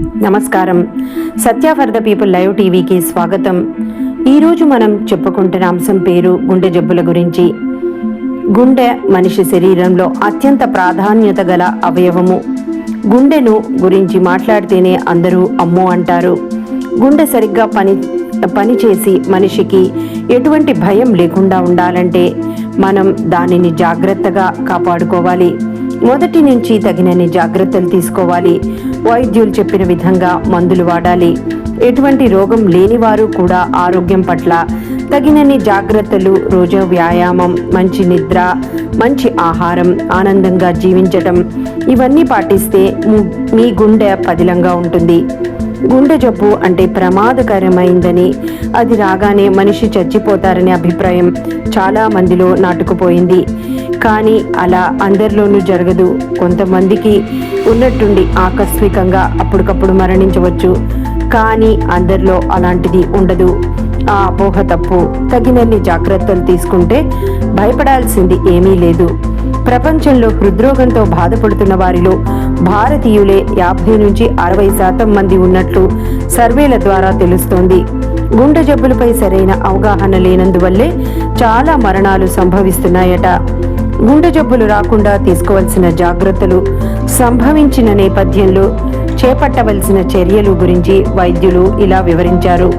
నమస్కారం. సత్య for the people live టీవీకి స్వాగతం. ఈరోజు మనం చెప్పుకుంటున్న అంశం పేరు గుండె జబ్బుల గురించి. గుండె మనిషి శరీరంలో అత్యంత ప్రాధాన్యత గల అవయవము. గుండెను గురించి మాట్లాడితేనే అందరూ అమ్మో అంటారు. గుండె సరిగ్గా పనిచేసి మనిషికి ఎటువంటి భయం లేకుండా ఉండాలంటే మనం దానిని జాగ్రత్తగా కాపాడుకోవాలి. మొదటి నుంచి తగినన్ని జాగ్రత్తలు తీసుకోవాలి. వైద్యులు చెప్పిన విధంగా మందులు వాడాలి. ఎటువంటి రోగం లేని వారు కూడా ఆరోగ్యం పట్ల తగినన్ని జాగ్రత్తలు, రోజు వ్యాయామం, మంచి నిద్ర, మంచి ఆహారం, ఆనందంగా జీవించటం ఇవన్నీ పాటిస్తే మీ గుండె పదిలంగా ఉంటుంది. గుండె జబ్బు అంటే ప్రమాదకరమైందని, అది రాగానే మనిషి చచ్చిపోతారనే అభిప్రాయం చాలా మందిలో నాటుకుపోయింది. కానీ అలా అందరిలోనూ జరగదు. కొంతమందికి ఉన్నట్టుండి ఆకస్మికంగా అప్పటికప్పుడు మరణించవచ్చు. కానీ అందరిలో అలాంటిది ఉండదు. ఆ అపోహ తప్పు. తగినన్ని జాగ్రత్తలు తీసుకుంటే భయపడాల్సింది ఏమీ లేదు. ప్రపంచంలో హృద్రోగంతో బాధపడుతున్న వారిలో భారతీయులే 50 నుంచి 60% మంది ఉన్నట్లు సర్వేల ద్వారా తెలుస్తోంది. గుండె జబ్బులపై సరైన అవగాహన లేనందువల్లే చాలా మరణాలు సంభవిస్తున్నాయట. గుండె జబ్బులు రాకుండా తీసుకోవాల్సిన జాగ్రత్తలు, సంభవించిన నేపథ్యంలో చేపట్టవలసిన చర్యలు గురించి వైద్యులు ఇలా వివరించారు.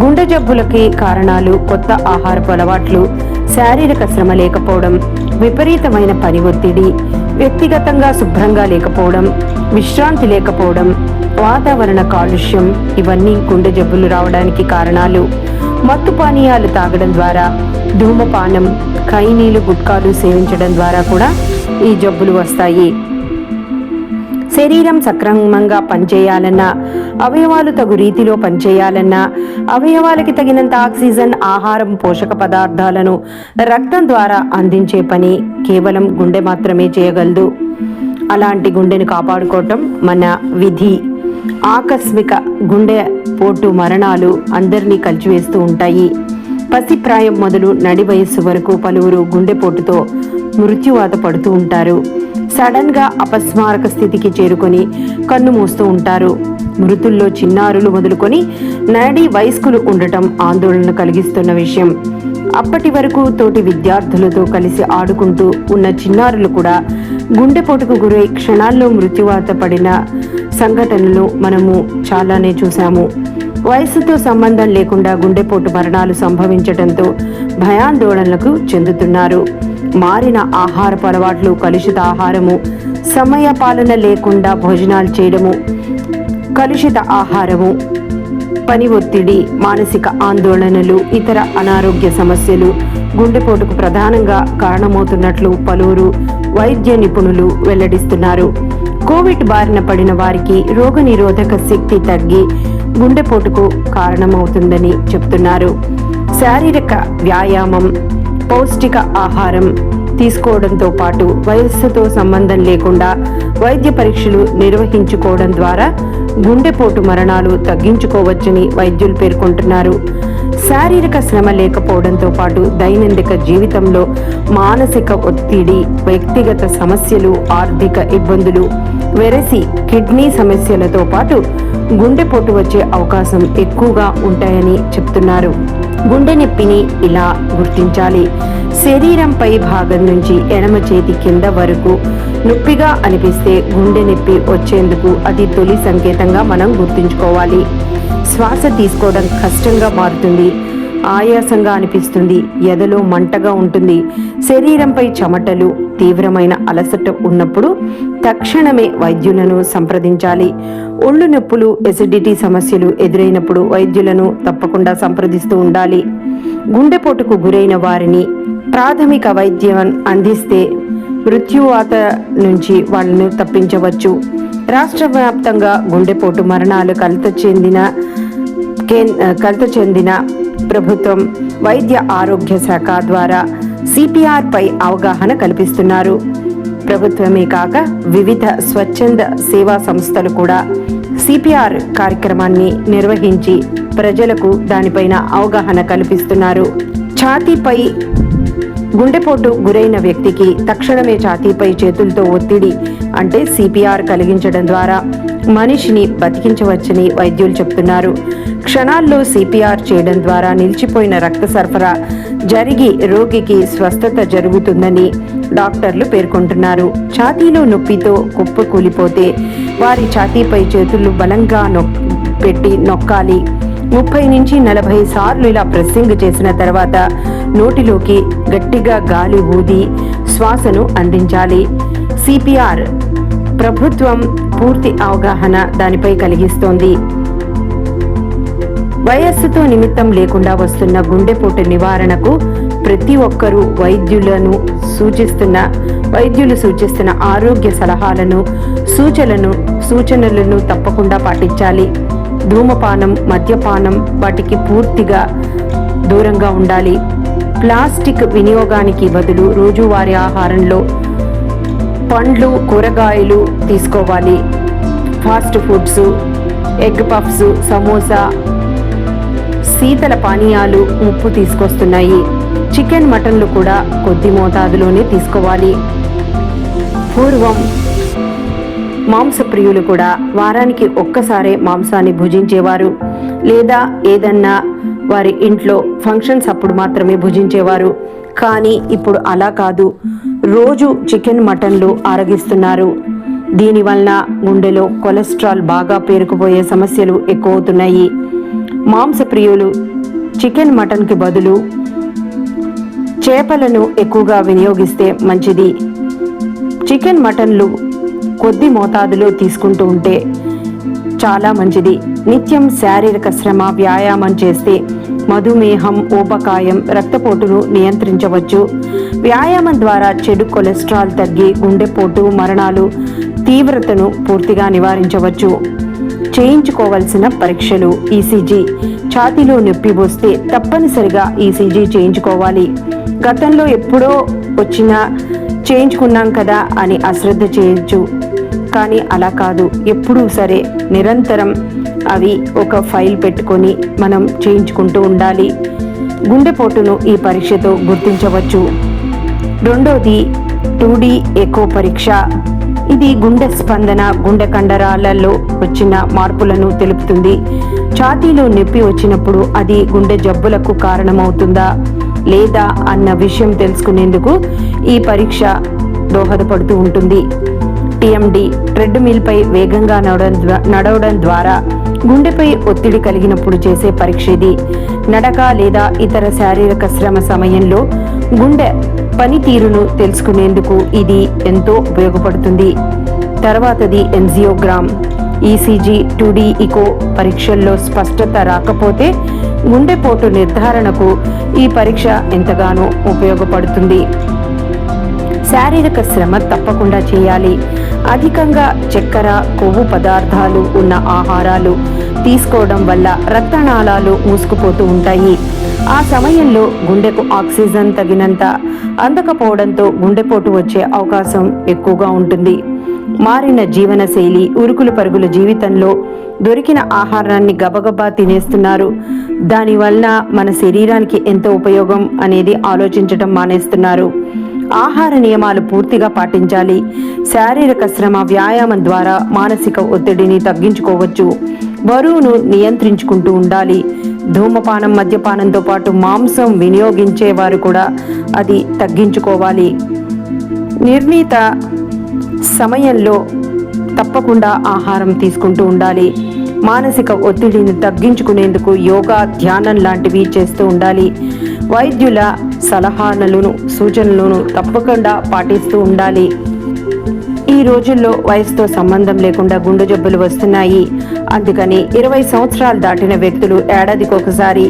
గుండె జబ్బులకి కారణాలు కొత్త ఆహారపు అలవాట్లు, శారీరక శ్రమ లేకపోవడం, విపరీతమైన పని ఒత్తిడి, వ్యక్తిగతంగా శుభ్రంగా లేకపోవడం, విశ్రాంతి లేకపోవడం, వాతావరణ కాలుష్యం ఇవన్నీ గుండె జబ్బులు రావడానికి కారణాలు. మత్తు పానీయాలు తాగడం ద్వారా, ధూమపానం, ఖైనీలు, గుట్కాలు సేవించడం ద్వారా కూడా ఈ జబ్బులు వస్తాయి. శరీరం సక్రమంగా పనిచేయాలన్నా, అవయవాలు తగు రీతిలో పనిచేయాలన్నా, అవయవాలకి తగినంత ఆక్సిజన్, ఆహారం, పోషక పదార్థాలను రక్తం ద్వారా అందించే పని కేవలం గుండె మాత్రమే చేయగలదు. అలాంటి గుండెను కాపాడుకోవటం మన విధి. ఆకస్మిక గుండె పోటు మరణాలు అందరినీ కలిచివేస్తూ ఉంటాయి. పసిప్రాయం మొదలు నడి వయస్సు వరకు పలువురు గుండెపోటుతో మృత్యువాత పడుతూ ఉంటారు. సడన్ గా అపస్మారక స్థితికి చేరుకొని కన్ను మూస్తూ ఉంటారు. మృతుల్లో చిన్నారులు మొదలుకొని నడి వయస్కులు ఉండటం ఆందోళన కలిగిస్తున్న విషయం. అప్పటి వరకు తోటి విద్యార్థులతో కలిసి ఆడుకుంటూ ఉన్న చిన్నారులు కూడా గుండెపోటుకు గురై క్షణాల్లో మృత్యువాత పడిన సంఘటనలు మనము చాలానే చూసాము. వయసుతో సంబంధం లేకుండా గుండెపోటు మరణాలు సంభవించడంతో భయాందోళనలకు చెందుతున్నారు. మారిన ఆహారపు అలవాట్లు, కలుషిత ఆహారము, సమయ పాలన లేకుండా భోజనాలు చేయడము, కలుషిత ఆహారము, పని ఒత్తిడి, మానసిక ఆందోళనలు, ఇతర అనారోగ్య సమస్యలు గుండెపోటుకు ప్రధానంగా కారణమవుతున్నట్లు పలువురు వైద్య నిపుణులు వెల్లడిస్తున్నారు. కోవిడ్ బారిన పడిన వారికి రోగనిరోధక శక్తి తగ్గి గుండెపోటుకు కారణమవుతుందని చెప్తున్నారు. శారీరక వ్యాయామం, పౌష్టిక ఆహారం తీసుకోవడంతో పాటు వయస్సుతో సంబంధం లేకుండా వైద్య పరీక్షలు నిర్వహించుకోవడం ద్వారా గుండెపోటు మరణాలు తగ్గించుకోవచ్చని వైద్యులు పేర్కొంటున్నారు. శారీరక శ్రమ లేకపోవడంతో పాటు దైనందిక జీవితంలో మానసిక ఒత్తిడి, వ్యక్తిగత సమస్యలు, ఆర్థిక ఇబ్బందులు, వెరసి కిడ్నీ సమస్యలతో పాటు గుండెపోటు వచ్చే అవకాశం ఎక్కువగా ఉంటాయని చెప్తున్నారు. గుండె నొప్పిని ఇలా గుర్తించాలి. శరీరంపై భాగం నుంచి ఎడమ చేతి కింద వరకు నొప్పిగా అనిపిస్తే గుండె నొప్పి వచ్చేందుకు అది తొలి సంకేతంగా మనం గుర్తుంచుకోవాలి. శ్వాస తీసుకోవడం కష్టంగా మారుతుంది, ఆయాసంగా అనిపిస్తుంది, ఎదలో మంటగా ఉంటుంది, శరీరంపై చెమటలు, తీవ్రమైన అలసట ఉన్నప్పుడు తక్షణమే వైద్యులను సంప్రదించాలి. ఒళ్ళు నొప్పులు, ఎసిడిటీ సమస్యలు ఎదురైనప్పుడు వైద్యులను తప్పకుండా సంప్రదిస్తూ ఉండాలి. గుండెపోటుకు గురైన వారిని ప్రాథమిక వైద్యం అందిస్తే మృత్యువాత నుంచి వాళ్ళను తప్పించవచ్చు. రాష్ట్ర వ్యాప్తంగా గుండెపోటు మరణాలు కలత చెందిన ప్రభుత్వం వైద్య ఆరోగ్య శాఖ ద్వారా సిపిఆర్ పై అవగాహన కల్పిస్తున్నారు. ప్రభుత్వమే కాక వివిధ స్వచ్ఛంద సేవా సంస్థలు కూడా సిపిఆర్ కార్యక్రమాన్ని నిర్వహించి ప్రజలకు దానిపైన అవగాహన కల్పిస్తున్నారు. ఛాతీపై గుండెపోటు గురైన వ్యక్తికి తక్షణమే ఛాతీపై చేతులతో ఒత్తిడి అంటే సిపిఆర్ కలిగించడం ద్వారా మనిషిని బతికించవచ్చని వైద్యులు చెప్తున్నారు. క్షణాల్లో సిపిఆర్ చేయడం ద్వారా నిలిచిపోయిన రక్త సరఫరా జరిగి రోగికి స్వస్థత జరుగుతుందని డాక్టర్లు పేర్కొంటున్నారు. ఛాతీలో నొప్పితో కుప్పకూలిపోతే వారి ఛాతీపై చేతులు బలంగా పెట్టి నొక్కాలి. 30 నుంచి 40 సార్లు ఇలా ప్రెస్సింగ్ చేసిన తర్వాత నోటిలోకి గట్టిగా గాలి ఊది శ్వాసను అందించాలి. సిపిఆర్ ప్రభుత్వం పూర్తి అవగాహన దానిపై కలిగిస్తోంది. వయస్సుతో నిమిత్తం లేకుండా వస్తున్న గుండెపోటు నివారణకు ప్రతి ఒక్కరూ వైద్యులు సూచిస్తున్న ఆరోగ్య సలహాలను సూచనలను తప్పకుండా పాటించాలి. ధూమపానం, మద్యపానం వాటికి పూర్తిగా దూరంగా ఉండాలి. ప్లాస్టిక్ వినియోగానికి బదులు రోజువారీ ఆహారంలో పండ్లు, కూరగాయలు తీసుకోవాలి. Fast foods, egg puffs, samosa, శీతల పానీయాలు ముప్పు తీసుకొస్తున్నాయి. చికెన్, మటన్లు కూడా కొద్ది మోతాదులోనే తీసుకోవాలి. పూర్వం మాంసప్రియులు కూడా వారానికి ఒక్కసారే మాంసాన్ని భుజించేవారు, లేదా ఏదన్నా వారి ఇంట్లో ఫంక్షన్స్ అప్పుడు మాత్రమే భుజించేవారు. కానీ ఇప్పుడు అలా కాదు, రోజు చికెన్, మటన్లు ఆరగిస్తున్నారు. దీనివల్ల గుండెలో కొలెస్ట్రాల్ బాగా పేరుకుపోయే సమస్యలు ఎక్కువవుతున్నాయి. మాంసప్రియులు చికెన్, మటన్కి బదులు చేపలను ఎక్కువగా వినియోగిస్తే మంచిది. చికెన్, మటన్లు కొద్ది మోతాదులో తీసుకుంటూ ఉంటే చాలా మంచిది. నిత్యం శారీరక శ్రమ, వ్యాయామం చేస్తే మధుమేహం, ఊబకాయం, రక్తపోటును నియంత్రించవచ్చు. వ్యాయామం ద్వారా చెడు కొలెస్ట్రాల్ తగ్గి గుండెపోటు మరణాలు తీవ్రతను పూర్తిగా నివారించవచ్చు. చేయించుకోవాల్సిన పరీక్షలు: ఈసీజీ. ఛాతీలో నొప్పి వస్తే తప్పనిసరిగా ఈసీజీ చేయించుకోవాలి. గతంలో ఎప్పుడో వచ్చినా చేయించుకున్నాం కదా అని అశ్రద్ధ చేయొచ్చు, కానీ అలా కాదు. ఎప్పుడూ సరే నిరంతరం అవి ఒక ఫైల్ పెట్టుకొని మనం చేయించుకుంటూ ఉండాలి. గుండెపోటును ఈ పరీక్షతో గుర్తించవచ్చు. రెండోది 2D ఎకో పరీక్ష. ఇది గుండె స్పందన, గుండె కండరాలలో వచ్చిన మార్పులను తెలుపుతుంది. ఛాతీలో నొప్పి వచ్చినప్పుడు అది గుండె జబ్బులకు కారణమవుతుందా లేదా అన్న విషయం తెలుసుకునేందుకు ఈ పరీక్ష దోహదపడుతూ ఉంటుంది. టిఎండి ట్రెడ్మిల్ పై వేగంగా నడవడం ద్వారా గుండెపై ఒత్తిడి కలిగినప్పుడు చేసే పరీక్ష ఇది. నడక లేదా ఇతర శారీరక శ్రమ సమయంలో గుండె పనితీరును తెలుసుకునేందుకు ఇది ఎంతో ఉపయోగపడుతుంది. తర్వాతది ఎంజియోగ్రామ్. ఈసీజీ, 2D ఇకో పరీక్షల్లో స్పష్టత రాకపోతే గుండెపోటు నిర్ధారణకు ఈ పరీక్ష ఎంతగానో ఉపయోగపడుతుంది. శారీరక శ్రమ తప్పకుండా చేయాలి. అధికంగా చక్కెర, కొవ్వు పదార్థాలు ఉన్న ఆహారాలు తీసుకోవడం వల్ల రక్తనాళాలు మూసుకుపోతూ ఉంటాయి. ఆ సమయంలో గుండెకు ఆక్సిజన్ తగినంత అందకపోవడంతో గుండెపోటు వచ్చే అవకాశం ఎక్కువగా ఉంటుంది. మారిన జీవనశైలి, ఉరుకులు పరుగుల జీవితంలో దొరికిన ఆహారాన్ని గబగబా తినేస్తున్నారు. దానివల్ల మన శరీరానికి ఎంత ఉపయోగం అనేది ఆలోచించడం మానేస్తున్నారు. ఆహార నియమాలు పూర్తిగా పాటించాలి. శారీరక శ్రమ, వ్యాయామం ద్వారా మానసిక ఒత్తిడిని తగ్గించుకోవచ్చు. బరువును నియంత్రించుకుంటూ ఉండాలి. ధూమపానం, మద్యపానంతో పాటు మాంసం వినియోగించేవారు కూడా అది తగ్గించుకోవాలి. నిర్ణీత సమయంలో తప్పకుండా ఆహారం తీసుకుంటూ ఉండాలి. మానసిక ఒత్తిడిని తగ్గించుకునేందుకు యోగా, ధ్యానం లాంటివి చేస్తూ ఉండాలి. వైద్యుల సలహాలను, సూచనలను తప్పకుండా పాటిస్తూ ఉండాలి. ఈ రోజుల్లో వయసుతో సంబంధం లేకుండా గుండె జబ్బులు వస్తున్నాయి. అందుకని 20 సంవత్సరాలు దాటిన వ్యక్తులు ఏడాదికి ఒకసారి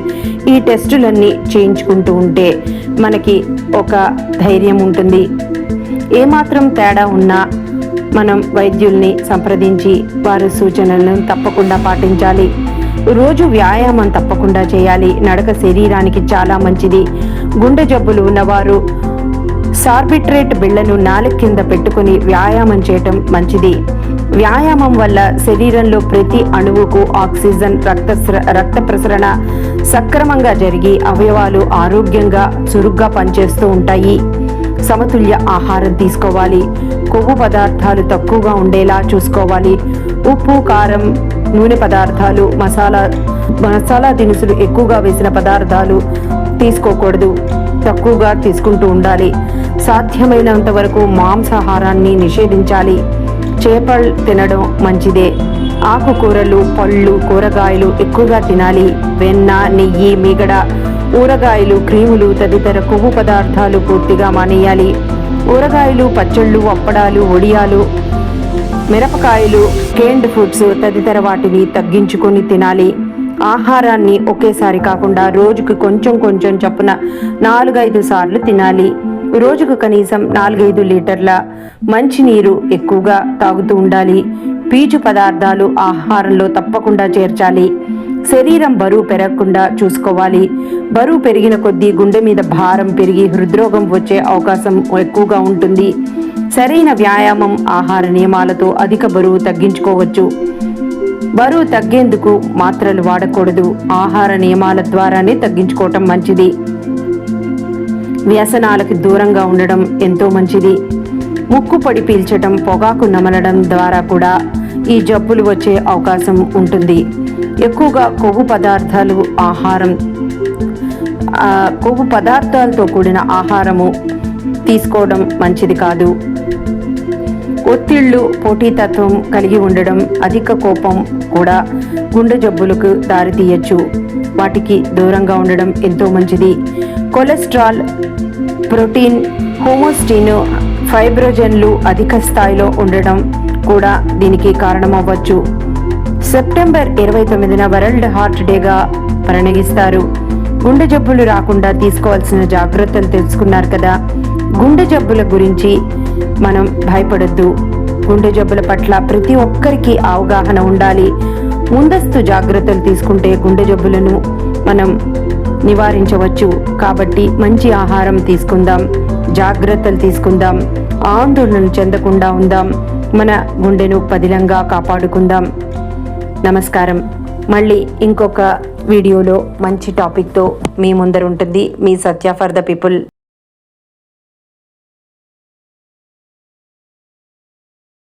ఈ టెస్టులన్నీ చేయించుకుంటూ ఉంటే మనకి ఒక ధైర్యం ఉంటుంది. ఏమాత్రం తేడా ఉన్నా మనం వైద్యుల్ని సంప్రదించి వారి సూచనలను తప్పకుండా పాటించాలి. రోజు వ్యాయామం తప్పకుండా చేయాలి. నడక శరీరానికి చాలా మంచిది. గుండె జబ్బులు ఉన్నవారు సార్బిట్రేట్ బిళ్లను నాలుక కింద పెట్టుకుని వ్యాయామం చేయటం మంచిది. వ్యాయామం వల్ల శరీరంలో ప్రతి అణువుకు ఆక్సిజన్, రక్త ప్రసరణ సక్రమంగా జరిగి అవయవాలు ఆరోగ్యంగా చురుగ్గా పనిచేస్తూ ఉంటాయి. సమతుల్య ఆహారం తీసుకోవాలి. కొవ్వు పదార్థాలు తక్కువగా ఉండేలా చూసుకోవాలి. ఉప్పు, కారం, నూనె పదార్థాలు, మసాలా దినుసులు ఎక్కువగా వేసిన పదార్థాలు తీసుకోకూడదు. తక్కువగా తీసుకుంటూ ఉండాలి. సాధ్యమైనంత వరకు మాంసాహారాన్ని నిషేధించాలి. చేపలు తినడం మంచిదే. ఆకుకూరలు, పళ్ళు, కూరగాయలు ఎక్కువగా తినాలి. వెన్న, నెయ్యి, మీగడ, ఊరగాయలు, క్రీములు తదితర కొవ్వు పదార్థాలు పూర్తిగా మానేయాలి. ఊరగాయలు, పచ్చళ్ళు, అప్పడాలు, వడియాలు, మిరపకాయలు, కేన్డ్ ఫుడ్స్ తదితర వాటిని తగ్గించుకొని తినాలి. ఆహారాన్ని ఒకేసారి కాకుండా రోజుకు కొంచెం కొంచెం చొప్పున 4-5 సార్లు తినాలి. రోజుకు కనీసం 4-5 లీటర్ల మంచినీరు ఎక్కువగా తాగుతూ ఉండాలి. పీచు పదార్థాలు ఆహారంలో తప్పకుండా చేర్చాలి. శరీరం బరువు పెరగకుండా చూసుకోవాలి. బరువు పెరిగిన కొద్దీ గుండె మీద భారం పెరిగి హృద్రోగం వచ్చే అవకాశం ఎక్కువగా ఉంటుంది. సరైన వ్యాయామం, ఆహార నియమాలతో అధిక బరువు తగ్గించుకోవచ్చు. బరువు తగ్గేందుకు మాత్రలు వాడకూడదు. ఆహార నియమాల ద్వారానే తగ్గించుకోవటం మంచిది. వ్యసనాలకు దూరంగా ఉండడం ఎంతో మంచిది. ముక్కు పొడి పీల్చడం, పొగాకు నమలడం ద్వారా కూడా ఈ జబ్బులు వచ్చే అవకాశం ఉంటుంది. ఎక్కువగా కొవ్వు పదార్థాలతో కూడిన ఆహారము తీసుకోవడం మంచిది కాదు. ఒత్తిళ్లు, పోటీతత్వం కలిగి ఉండడం, అధిక కోపం కూడా గుండె జబ్బులకు దారితీయచ్చు. వాటికి దూరంగా ఉండడం ఎంతో మంచిది. కొలెస్ట్రాల్, ప్రోటీన్, హోమోస్టిన్, ఫైబ్రోజన్లు అధిక స్థాయిలో ఉండడం కూడా దీనికి కారణమవ్వచ్చు. సెప్టెంబర్ 29న వరల్డ్ హార్ట్ డేగా పరిగణిస్తారు. గుండె జబ్బులు రాకుండా తీసుకోవాల్సిన జాగ్రత్తలు తెలుసుకున్నారు కదా. గుండె జబ్బుల గురించి మనం భయపడొద్దు. గుండె జబ్బుల పట్ల ప్రతి ఒక్కరికి అవగాహన ఉండాలి. ముందస్తు జాగ్రత్తలు తీసుకుంటే గుండె జబ్బులను మనం నివారించవచ్చు. కాబట్టి మంచి ఆహారం తీసుకుందాం, జాగ్రత్తలు తీసుకుందాం, ఆందోళన చెందకుండా ఉందాం, మన గుండెను పదిలంగా కాపాడుకుందాం. నమస్కారం. మళ్ళీ ఇంకొక వీడియోలో మంచి టాపిక్తో మీ ముందర ఉంటుంది మీ సత్య ఫర్ ద పీపుల్.